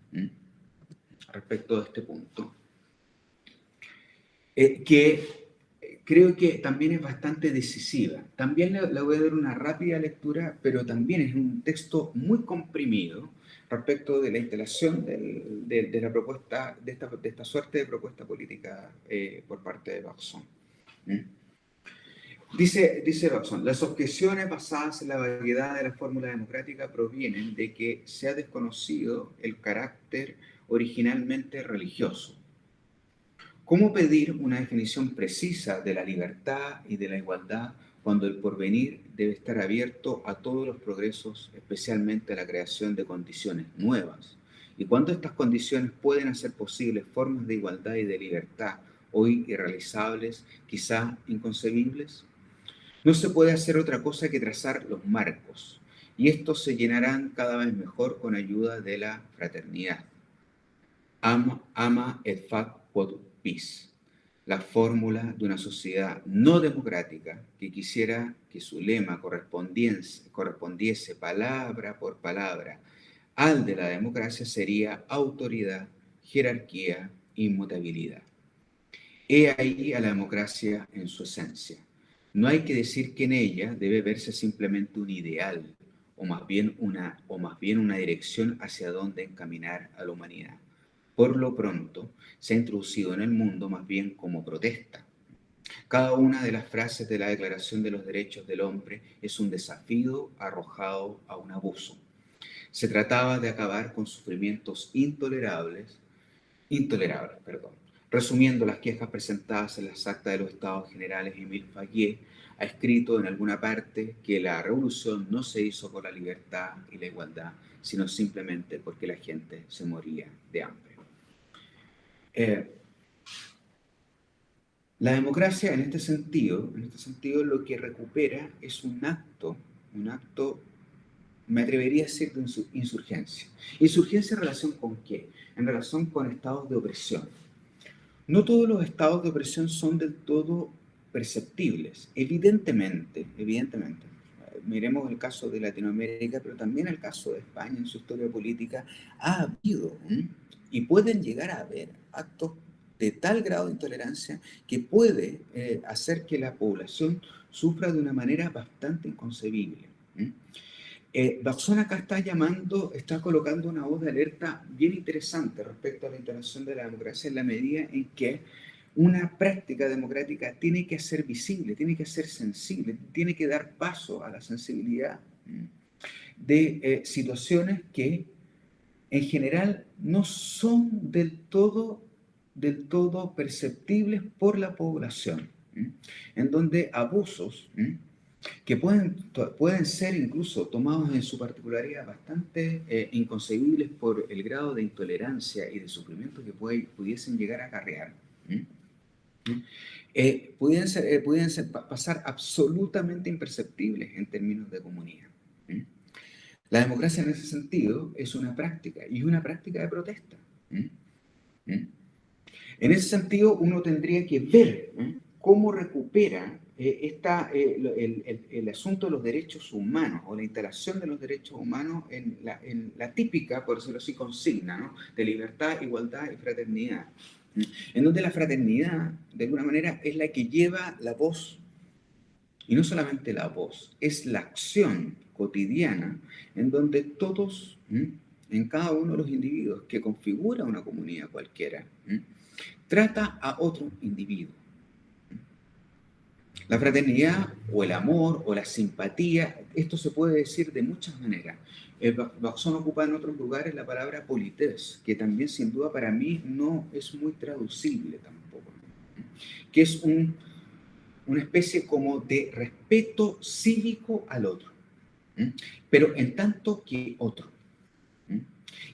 respecto a este punto, que creo que también es bastante decisiva. También le voy a dar una rápida lectura, pero también es un texto muy comprimido respecto de la instalación de la propuesta, de esta suerte de propuesta política por parte de Bergson. Dice Bergson, las objeciones basadas en la variedad de la fórmula democrática provienen de que se ha desconocido el carácter originalmente religioso. ¿Cómo pedir una definición precisa de la libertad y de la igualdad cuando el porvenir debe estar abierto a todos los progresos, especialmente a la creación de condiciones nuevas? Y cuando estas condiciones pueden hacer posibles formas de igualdad y de libertad hoy irrealizables, quizá inconcebibles, no se puede hacer otra cosa que trazar los marcos, y estos se llenarán cada vez mejor con ayuda de la fraternidad. Ama et fac quod vis, la fórmula de una sociedad no democrática que quisiera que su lema correspondiese palabra por palabra al de la democracia sería autoridad, jerarquía, inmutabilidad. He ahí a la democracia en su esencia. No hay que decir que en ella debe verse simplemente un ideal, o más bien una dirección hacia donde encaminar a la humanidad. Por lo pronto, se ha introducido en el mundo más bien como protesta. Cada una de las frases de la Declaración de los Derechos del Hombre es un desafío arrojado a un abuso. Se trataba de acabar con sufrimientos intolerables, Resumiendo las quejas presentadas en las actas de los Estados Generales, Émile Faguet ha escrito en alguna parte que la revolución no se hizo por la libertad y la igualdad, sino simplemente porque la gente se moría de hambre. La democracia en este sentido lo que recupera es un acto, me atrevería a decir, de insurgencia. ¿Insurgencia en relación con qué? En relación con estados de opresión. No todos los estados de opresión son del todo perceptibles. Evidentemente, miremos el caso de Latinoamérica, pero también el caso de España en su historia política, ha habido y pueden llegar a haber actos de tal grado de intolerancia que puede hacer que la población sufra de una manera bastante inconcebible. Bergson acá está colocando una voz de alerta bien interesante respecto a la instalación de la democracia en la medida en que una práctica democrática tiene que ser visible, tiene que ser sensible, tiene que dar paso a la sensibilidad de situaciones que en general no son del todo perceptibles por la población, en donde abusos que pueden ser incluso tomados en su particularidad bastante inconcebibles por el grado de intolerancia y de sufrimiento que pudiesen llegar a acarrear, pueden pasar absolutamente imperceptibles en términos de comunidad. La democracia en ese sentido es una práctica, y una práctica de protesta. En ese sentido, uno tendría que ver cómo recupera el asunto de los derechos humanos o la instalación de los derechos humanos en la típica, por decirlo así, consigna, ¿no?, de libertad, igualdad y fraternidad, en donde la fraternidad, de alguna manera, es la que lleva la voz, y no solamente la voz, es la acción cotidiana en donde todos, en cada uno de los individuos que configura una comunidad cualquiera, trata a otro individuo. La fraternidad o el amor o la simpatía, esto se puede decir de muchas maneras. Bergson ocupa en otros lugares la palabra politesse, que también sin duda para mí no es muy traducible tampoco, que es una especie como de respeto cívico al otro, pero en tanto que otro,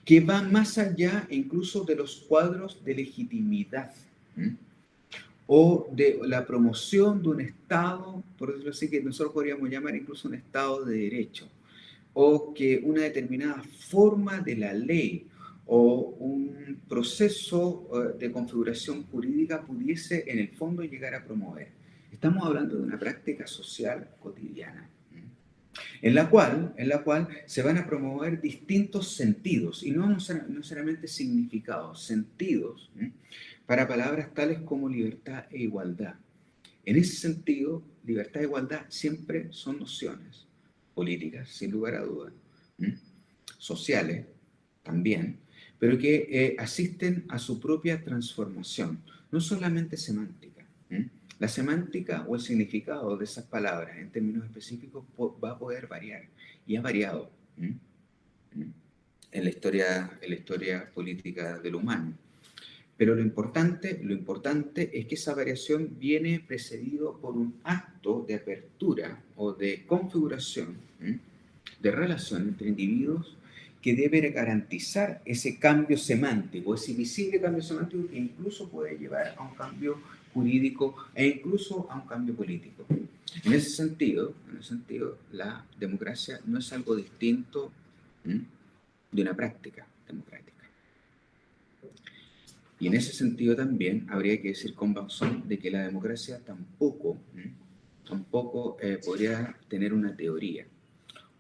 que va más allá incluso de los cuadros de legitimidad. o de la promoción de un Estado, por decirlo así, que nosotros podríamos llamar incluso un Estado de Derecho, o que una determinada forma de la ley o un proceso de configuración jurídica pudiese en el fondo llegar a promover. Estamos hablando de una práctica social cotidiana, en la cual se van a promover distintos sentidos, y no necesariamente significados, sentidos, para palabras tales como libertad e igualdad. En ese sentido, libertad e igualdad siempre son nociones políticas, sin lugar a dudas, sociales también, pero que asisten a su propia transformación, no solamente semántica. La semántica o el significado de esas palabras en términos específicos va a poder variar, y ha variado en la historia política del humano. Pero lo importante es que esa variación viene precedido por un acto de apertura o de configuración de relación entre individuos que debe garantizar ese cambio semántico, ese visible cambio semántico que incluso puede llevar a un cambio jurídico e incluso a un cambio político. En ese sentido, la democracia no es algo distinto de una práctica democrática. Y en ese sentido también habría que decir con Baxón de que la democracia tampoco podría tener una teoría,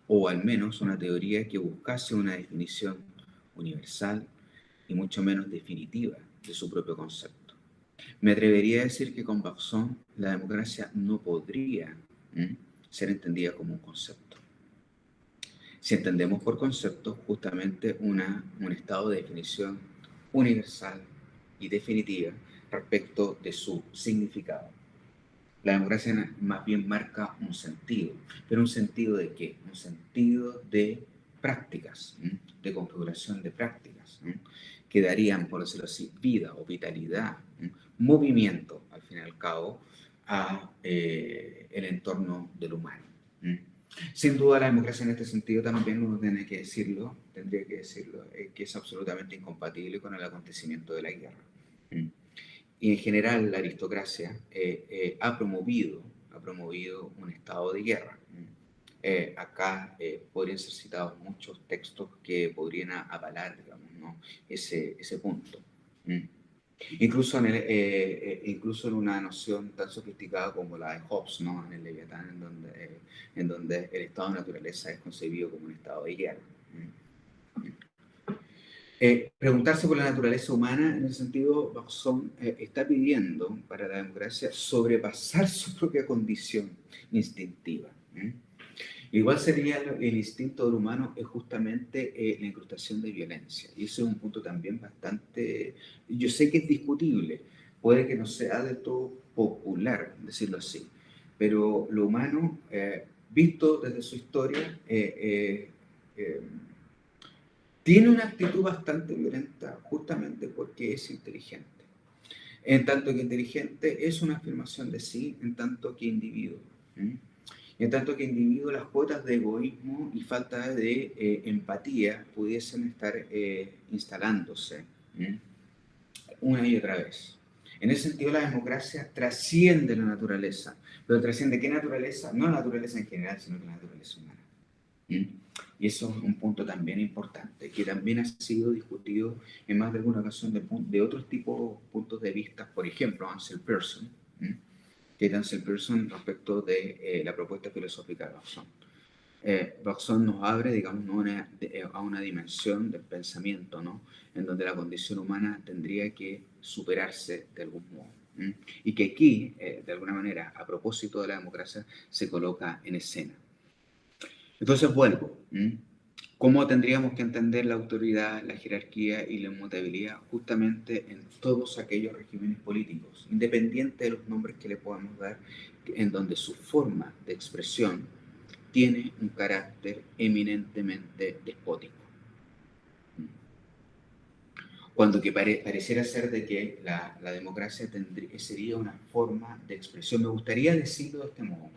o al menos una teoría que buscase una definición universal y mucho menos definitiva de su propio concepto. Me atrevería a decir que con Baxón la democracia no podría ser entendida como un concepto. Si entendemos por concepto justamente un estado de definición universal y definitiva respecto de su significado. La democracia más bien marca un sentido, pero ¿un sentido de qué? Un sentido de prácticas, de configuración de prácticas, que darían, por decirlo así, vida o vitalidad, movimiento, al fin y al cabo, a el entorno del humano. Sin duda la democracia en este sentido también uno tendría que decirlo, que es absolutamente incompatible con el acontecimiento de la guerra. Y en general la aristocracia ha promovido un estado de guerra. Acá podrían ser citados muchos textos que podrían avalar, digamos, ¿no? ese punto. Incluso en una noción tan sofisticada como la de Hobbes, ¿no? En el Leviatán, en donde el estado de naturaleza es concebido como un estado de guerra. Preguntarse por la naturaleza humana, en ese sentido, Baxón está pidiendo para la democracia sobrepasar su propia condición instintiva. Igual sería el instinto del humano es justamente la incrustación de violencia. Y eso es un punto también bastante, yo sé que es discutible, puede que no sea del todo popular, decirlo así, pero lo humano, visto desde su historia, tiene una actitud bastante violenta justamente porque es inteligente. En tanto que inteligente es una afirmación de sí, en tanto que individuo. Y en tanto que individuo, las cuotas de egoísmo y falta de empatía pudiesen estar instalándose una y otra vez. En ese sentido, la democracia trasciende la naturaleza. Pero trasciende ¿qué naturaleza? No la naturaleza en general, sino la naturaleza humana. Y eso es un punto también importante, que también ha sido discutido en más de alguna ocasión de otros puntos de vista, por ejemplo, Ansel Pearson, que es Ansel Pearson respecto de la propuesta filosófica de Baxón. Baxón nos abre, digamos, a una dimensión del pensamiento, ¿no? En donde la condición humana tendría que superarse de algún modo. Y que aquí, de alguna manera, a propósito de la democracia, se coloca en escena. Entonces, vuelvo. ¿Cómo tendríamos que entender la autoridad, la jerarquía y la inmutabilidad justamente en todos aquellos regímenes políticos, independiente de los nombres que le podamos dar, en donde su forma de expresión tiene un carácter eminentemente despótico? Cuando que pareciera ser de que la democracia sería una forma de expresión, me gustaría decirlo de este modo,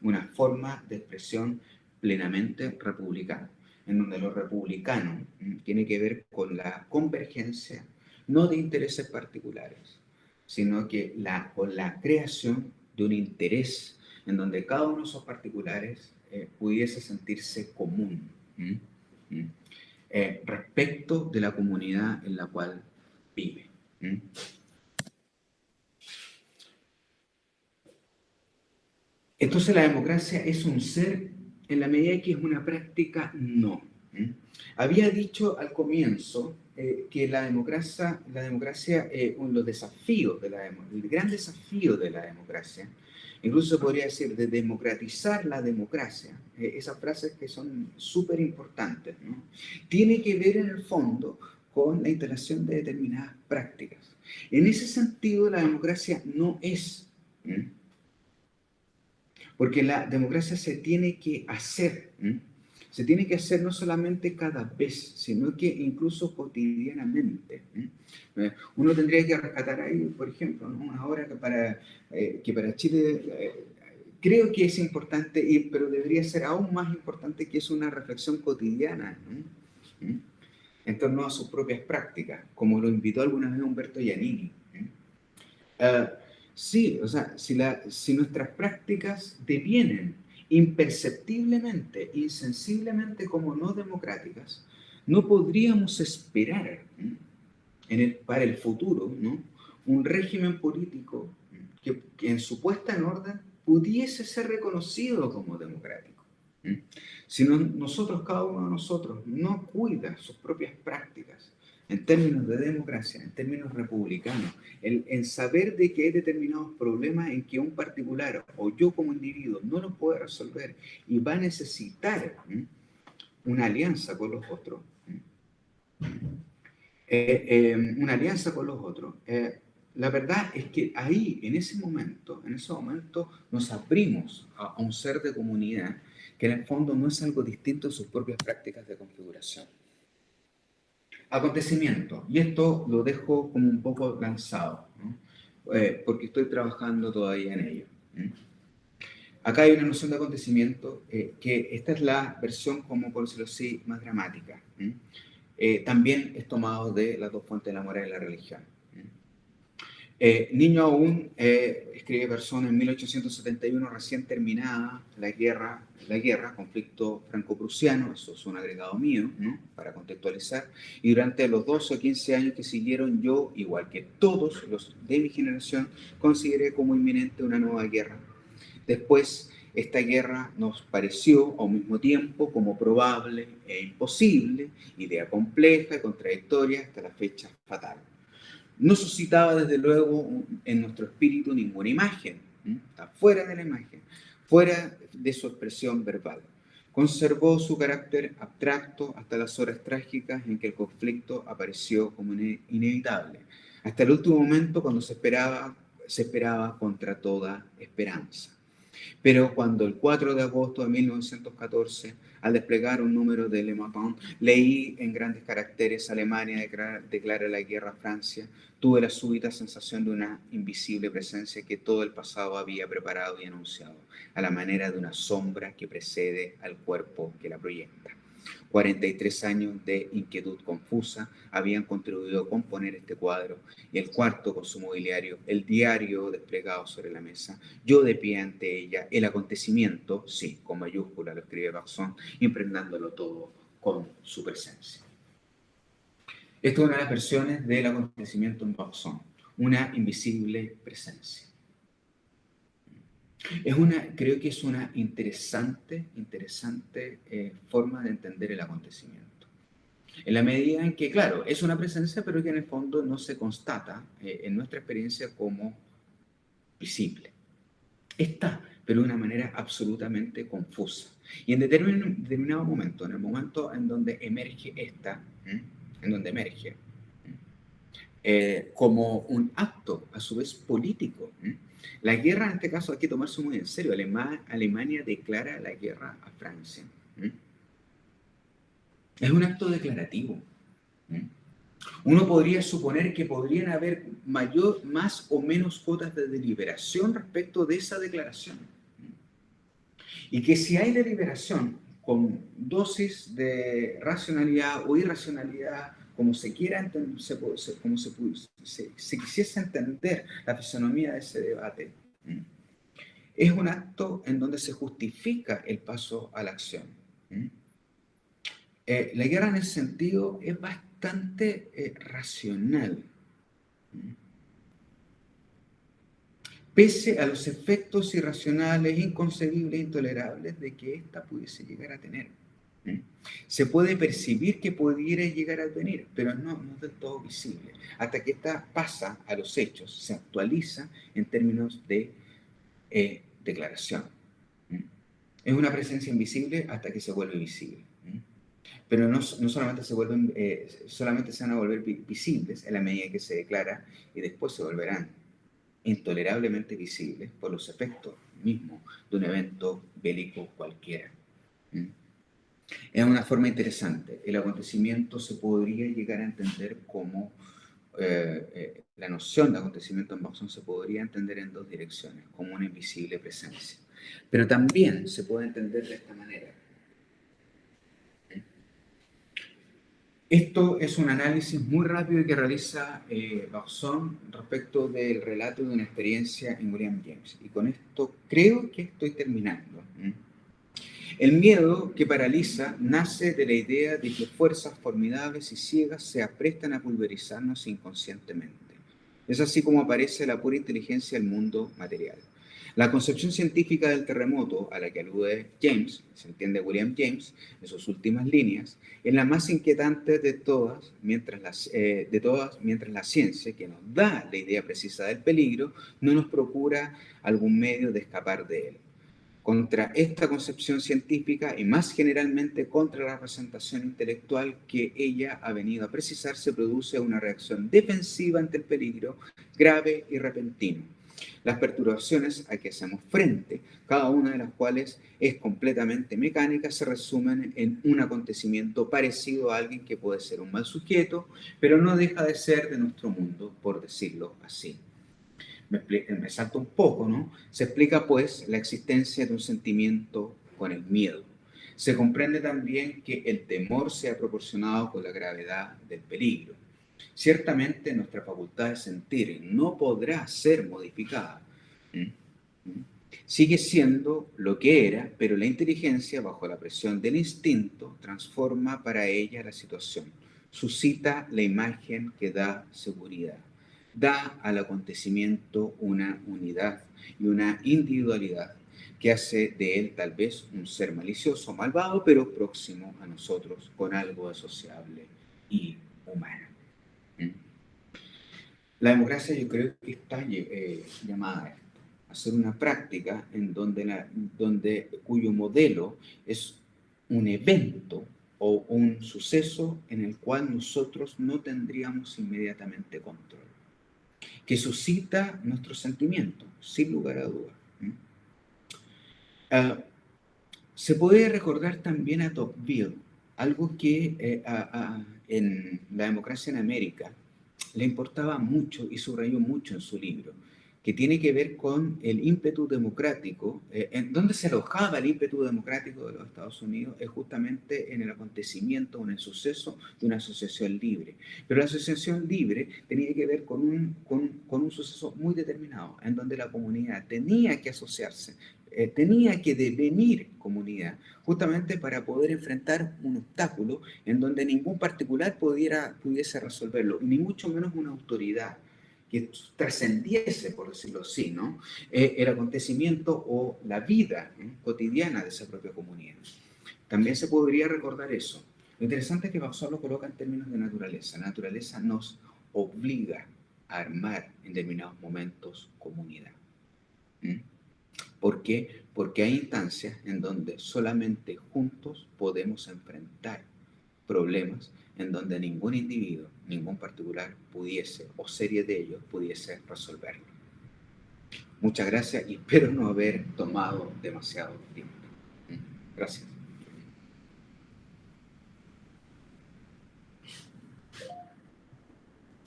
una forma de expresión plenamente republicana, en donde lo republicano tiene que ver con la convergencia, no de intereses particulares, sino que con la creación de un interés en donde cada uno de esos particulares pudiese sentirse común. ¿Mm? ¿Mm? Respecto de la comunidad en la cual vive. ¿Mm? Entonces la democracia es un ser en la medida que es una práctica, no. ¿Mm? Había dicho al comienzo que la democracia uno de los desafíos el gran desafío de la democracia, incluso se podría decir de democratizar la democracia, esas frases que son súper importantes, ¿no? Tiene que ver en el fondo con la instalación de determinadas prácticas. En ese sentido, la democracia no es... ¿Mm? Porque la democracia se tiene que hacer, ¿eh? Se tiene que hacer no solamente cada vez, sino que incluso cotidianamente. Uno tendría que rescatar ahí, por ejemplo, ¿no? Una obra que para Chile creo que es importante, pero debería ser aún más importante, que es una reflexión cotidiana, ¿no? En torno a sus propias prácticas, como lo invitó alguna vez Humberto Giannini. Uh, sí, o sea, si nuestras prácticas devienen imperceptiblemente, insensiblemente como no democráticas, no podríamos esperar para el futuro, ¿no? Un régimen político que en su puesta en orden pudiese ser reconocido como democrático. Si nosotros, cada uno de nosotros, no cuida sus propias prácticas en términos de democracia, en términos republicanos, en saber de que hay determinados problemas en que un particular o yo como individuo no los puede resolver y va a necesitar una alianza con los otros, una alianza con los otros. La verdad es que ahí, en ese momento, nos abrimos a un ser de comunidad que en el fondo no es algo distinto a sus propias prácticas de configuración. Acontecimiento, y esto lo dejo como un poco lanzado, ¿no? Porque estoy trabajando todavía en ello. Acá hay una noción de acontecimiento que esta es la versión, como por decirlo así, más dramática. También es tomado de las dos fuentes de la moral y la religión. Niño aún, escribe Persona en 1871, recién terminada la guerra, conflicto franco-prusiano, eso es un agregado mío, ¿no? Para contextualizar, y durante los 12 o 15 años que siguieron, yo, igual que todos los de mi generación, consideré como inminente una nueva guerra. Después, esta guerra nos pareció al mismo tiempo como probable e imposible, idea compleja y contradictoria hasta la fecha fatal. No suscitaba desde luego en nuestro espíritu ninguna imagen, está fuera de la imagen, fuera de su expresión verbal. Conservó su carácter abstracto hasta las horas trágicas en que el conflicto apareció como inevitable, hasta el último momento cuando se esperaba contra toda esperanza. Pero cuando el 4 de agosto de 1914, al desplegar un número de Le Matin, leí en grandes caracteres Alemania declara la guerra a Francia, tuve la súbita sensación de una invisible presencia que todo el pasado había preparado y anunciado, a la manera de una sombra que precede al cuerpo que la proyecta. 43 años de inquietud confusa habían contribuido a componer este cuadro, y el cuarto con su mobiliario, el diario desplegado sobre la mesa, yo de pie ante ella, el acontecimiento, sí, con mayúscula lo escribe Baxón, impregnándolo todo con su presencia. Esto es una de las versiones del acontecimiento en Baxón, una invisible presencia. Creo que es una interesante forma de entender el acontecimiento. En la medida en que, claro, es una presencia, pero que en el fondo no se constata en nuestra experiencia como visible. Está, pero de una manera absolutamente confusa. Y en determinado momento, en el momento en donde emerge como un acto a su vez político. La guerra, en este caso, hay que tomarse muy en serio. Alemania declara la guerra a Francia. Es un acto declarativo. Uno podría suponer que podrían haber más o menos cuotas de deliberación respecto de esa declaración. Y que si hay deliberación con dosis de racionalidad o irracionalidad, como se quiera como se quisiese entender la fisonomía de ese debate, es un acto en donde se justifica el paso a la acción. La guerra en ese sentido es bastante racional, pese a los efectos irracionales, inconcebibles, intolerables de que ésta pudiese llegar a tener. Se puede percibir que pudiera llegar a venir, pero no es del todo visible. Hasta que ésta pasa a los hechos, se actualiza en términos de declaración. Es una presencia invisible hasta que se vuelve visible. Pero no solamente solamente se van a volver visibles en la medida que se declara y después se volverán intolerablemente visibles por los efectos mismos de un evento bélico cualquiera. Es una forma interesante. El acontecimiento se podría llegar a entender como la noción de acontecimiento en Baxón se podría entender en dos direcciones, como una invisible presencia. Pero también se puede entender de esta manera. Esto es un análisis muy rápido que realiza Baxón respecto del relato de una experiencia en William James. Y con esto creo que estoy terminando. El miedo que paraliza nace de la idea de que fuerzas formidables y ciegas se aprestan a pulverizarnos inconscientemente. Es así como aparece la pura inteligencia del mundo material. La concepción científica del terremoto a la que alude James, se entiende William James, en sus últimas líneas, es la más inquietante de todas, mientras la ciencia, que nos da la idea precisa del peligro, no nos procura algún medio de escapar de él. Contra esta concepción científica y más generalmente contra la representación intelectual que ella ha venido a precisar, se produce una reacción defensiva ante el peligro grave y repentino. Las perturbaciones a que hacemos frente, cada una de las cuales es completamente mecánica, se resumen en un acontecimiento parecido a alguien que puede ser un mal sujeto, pero no deja de ser de nuestro mundo, por decirlo así. Me salto un poco, ¿no? Se explica, pues, la existencia de un sentimiento con el miedo. Se comprende también que el temor sea proporcionado con la gravedad del peligro. Ciertamente nuestra facultad de sentir no podrá ser modificada. Sigue siendo lo que era, pero la inteligencia, bajo la presión del instinto, transforma para ella la situación. Suscita la imagen que da seguridad. Da al acontecimiento una unidad y una individualidad que hace de él tal vez un ser malicioso, malvado, pero próximo a nosotros, con algo asociable y humano. La democracia yo creo que está llamada a esto, a ser una práctica en cuyo modelo es un evento o un suceso en el cual nosotros no tendríamos inmediatamente control, que suscita nuestros sentimientos, sin lugar a dudas. Se puede recordar también a Tocqueville, algo que en la democracia en América le importaba mucho y subrayó mucho en su libro, que tiene que ver con el ímpetu democrático. En donde se alojaba el ímpetu democrático de los Estados Unidos es justamente en el acontecimiento, en el suceso de una asociación libre. Pero la asociación libre tenía que ver con un suceso muy determinado, en donde la comunidad tenía que asociarse, tenía que devenir comunidad, justamente para poder enfrentar un obstáculo en donde ningún particular pudiese resolverlo, ni mucho menos una autoridad que trascendiese, por decirlo así, ¿no? El acontecimiento o la vida cotidiana de esa propia comunidad. También se podría recordar eso. Lo interesante es que Baxter lo coloca en términos de naturaleza. La naturaleza nos obliga a armar en determinados momentos comunidad. ¿Por qué? Porque hay instancias en donde solamente juntos podemos enfrentar problemas en donde ningún individuo, ningún particular pudiese, o serie de ellos, pudiese resolverlo. Muchas gracias y espero no haber tomado demasiado tiempo. Gracias.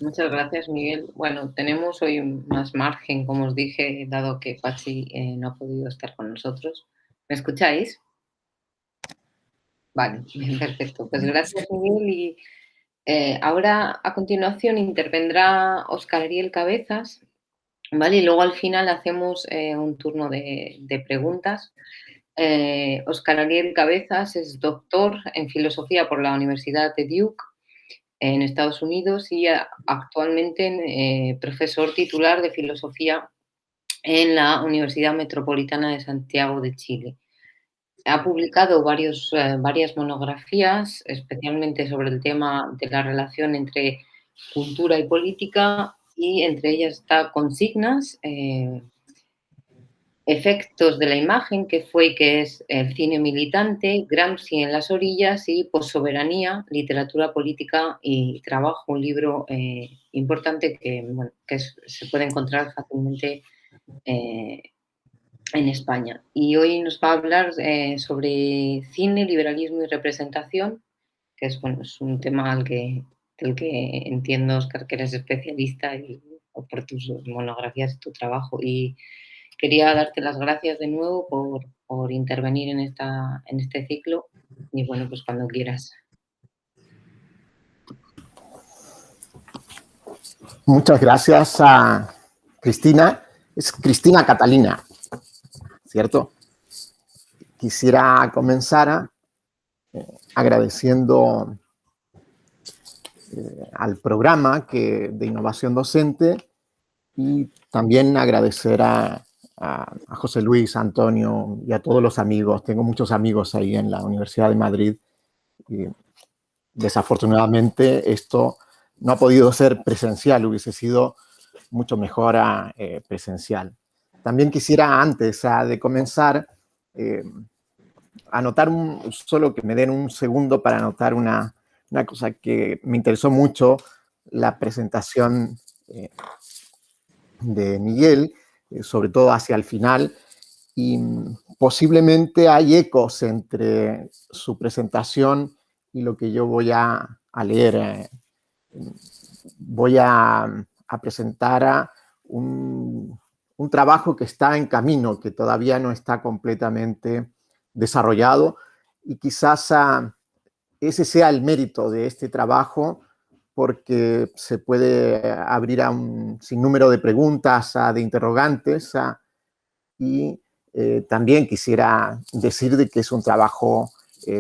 Muchas gracias, Miguel. Bueno, tenemos hoy más margen, como os dije, dado que Pachi no ha podido estar con nosotros. ¿Me escucháis? Vale, bien, perfecto. Pues gracias, Miguel. Y Ahora, a continuación, intervendrá Óscar Ariel Cabezas, ¿vale? Y luego al final hacemos un turno de preguntas. Óscar Ariel Cabezas es doctor en filosofía por la Universidad de Duke en Estados Unidos y actualmente profesor titular de filosofía en la Universidad Metropolitana de Santiago de Chile. Ha publicado varias monografías, especialmente sobre el tema de la relación entre cultura y política, y entre ellas está Consignas, Efectos de la imagen, que fue y que es el cine militante, Gramsci en las orillas y Possoberanía, literatura política y trabajo, un libro importante que, bueno, se puede encontrar fácilmente eh, en España. Y hoy nos va a hablar sobre cine, liberalismo y representación, que es, bueno, es un tema del que entiendo, Óscar, que eres especialista por tus monografías y tu trabajo. Y quería darte las gracias de nuevo por intervenir en este ciclo y, bueno, pues cuando quieras. Muchas gracias a Cristina. Es Cristina Catalina, ¿cierto? Quisiera comenzar agradeciendo al programa de innovación docente y también agradecer a José Luis, a Antonio y a todos los amigos. Tengo muchos amigos ahí en la Universidad de Madrid y desafortunadamente esto no ha podido ser presencial, hubiese sido mucho mejor presencial. También quisiera, antes de comenzar, anotar solo que me den un segundo para anotar una cosa que me interesó mucho, la presentación de Miguel, sobre todo hacia el final, y posiblemente hay ecos entre su presentación y lo que yo voy a leer. Voy a presentar un trabajo que está en camino, que todavía no está completamente desarrollado, y quizás ese sea el mérito de este trabajo, porque se puede abrir a un sinnúmero de preguntas, de interrogantes, y también quisiera decir de que es un trabajo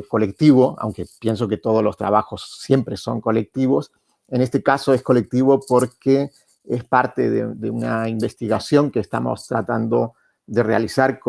colectivo, aunque pienso que todos los trabajos siempre son colectivos. En este caso es colectivo porque es parte de una investigación que estamos tratando de realizar con